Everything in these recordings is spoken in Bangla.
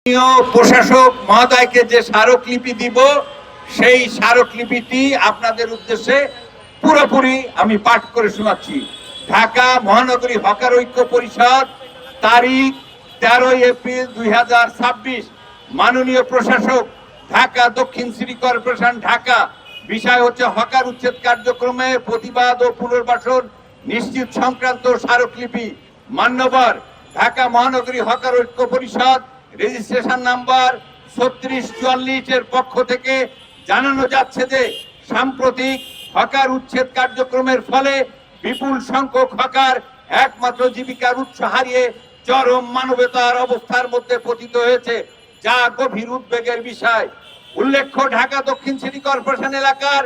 প্রশাসক মহোদয়কে যে স্মারকলিপি দিব সেই স্মারকলিপিটি আপনাদের উদ্দেশ্যে পুরোপুরি আমি পাঠ করে শোনাচ্ছি। ঢাকা মহানগরী হকার ঐক্য পরিষদ, তারিখ 13 এপ্রিল 2026। মাননীয় প্রশাসক, ঢাকা দক্ষিণ সিটি কর্পোরেশন ঢাকা। বিষয় হচ্ছে হকার উচ্ছেদ কার্যক্রমে প্রতিবাদ ও পুনর্বাসন নিশ্চিত সংক্রান্ত স্মারকলিপি। মান্যবর ঢাকা মহানগরী হকার ঐক্য পরিষদ রেজিস্ট্রেশন নাম্বার 3644 এর পক্ষ থেকে জানানো যাচ্ছে যে সাম্প্রতিক হকার উচ্ছেদ কার্যক্রমের ফলে বিপুল সংখ্যক হকার একমাত্র জীবিকার উৎস হারিয়ে চরম মানবতার অবস্থার মধ্যে পতিত হয়েছে, যা গভীর উদ্বেগের বিষয়। উল্লেখ্য, ঢাকা দক্ষিণ সিটি কর্পোরেশন এলাকার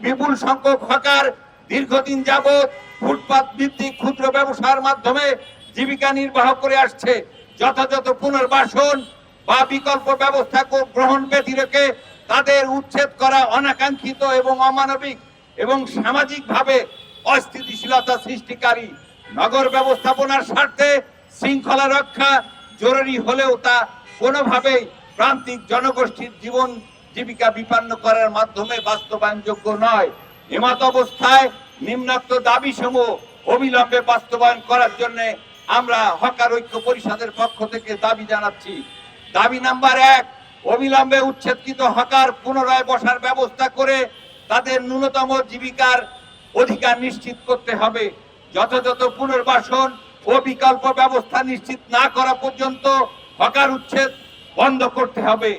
বিপুল সংখ্যক হকার দীর্ঘদিন যাবৎ ফুটপাত ভিত্তিক ক্ষুদ্র ব্যবসার মাধ্যমে জীবিকা নির্বাহ করে আসছে। যথাযথ পুনর্বাসন বা বিকল্প ব্যবস্থা গ্রহণ ব্যতি রেখে তাদের উচ্ছেদ করা অনাকাঙ্ক্ষিত এবং অমানবিক এবং সামাজিকভাবে অস্থিতিশীলতা সৃষ্টিকারী। নগর ব্যবস্থাপনার স্বার্থে শৃঙ্খলা রক্ষা জরুরি হলেও তা কোনোভাবেই প্রান্তিক জনগোষ্ঠীর জীবন জীবিকা বিপন্ন করার মাধ্যমে বাস্তবায়নযোগ্য নয়। এমত অবস্থায় নিম্নোক্ত দাবিসমূহ অবিলম্বে বাস্তবায়ন করার জন্য আমরা হকার ঐক্য পরিষদের পক্ষ থেকে দাবি জানাচ্ছি। দাবি নাম্বার 1, অবিলম্বে উচ্ছেদকৃত হকার পুনরায় বসার ব্যবস্থা করে তাদের ন্যূনতম জীবিকার অধিকার নিশ্চিত করতে হবে। যথাযথ পুনর্বাসন ও বিকল্প ব্যবস্থা নিশ্চিত না করা পর্যন্ত হকার উচ্ছেদ বন্ধ করতে হবে।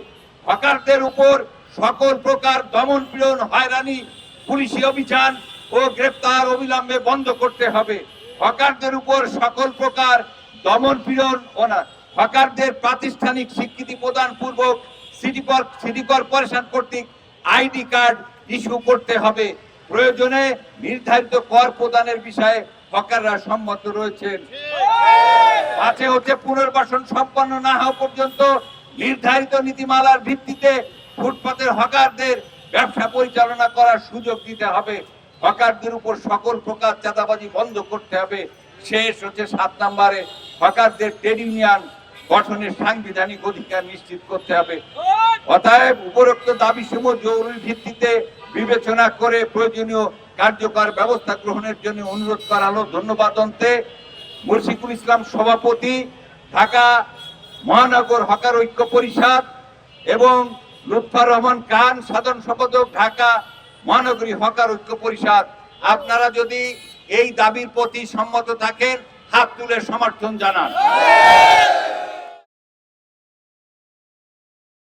হকারদের উপর সকল প্রকার দমন পীড়ন, হয়রানি, পুলিশি অভিযান ও গ্রেপ্তার অবিলম্বে বন্ধ করতে হবে। হকারদের উপর সকল প্রকার দমন পীড়ন ও হকারদের প্রাতিষ্ঠানিক স্বীকৃতি প্রদান পূর্বক সিটি কর্পোরেশন কর্তৃক আইডি কার্ড ইস্যু করতে হবে। প্রয়োজনে নির্ধারিত কর প্রদানের বিষয়ে হকাররা সম্মত রয়েছেন। আছে হচ্ছে পুনর্বাসন সম্পন্ন না হওয়া পর্যন্ত নির্ধারিত নীতিমালার ভিত্তিতে ফুটপাতের হকারদের ব্যবসা পরিচালনা করার সুযোগ দিতে হবে। হকারদের উপর সকল প্রকার চাঁদাবাজি বন্ধ করতে হবে। শেষ হচ্ছে 7 নম্বরে, হকারদের ট্রেড ইউনিয়ন গঠনের সাংবিধানিক অধিকার নিশ্চিত করতে হবে। অতএব উপরোক্ত দাবিসমূহ জরুরি ভিত্তিতে বিবেচনা করে প্রয়োজনীয় কার্যকর ব্যবস্থা গ্রহণের জন্য অনুরোধ করা হলো। ধন্যবাদ। অন্তে মুর্শিদুল ইসলাম, সভাপতি, ঢাকা মহানগর হকার ঐক্য পরিষদ, এবং লুৎফর রহমান খান, সাধারণ সম্পাদক, ঢাকা মহানগরী হকার ঐক্য পরিষদ। আপনারা যদি এই দাবির প্রতি সম্মত থাকেন, হাত তুলে সমর্থন জানান।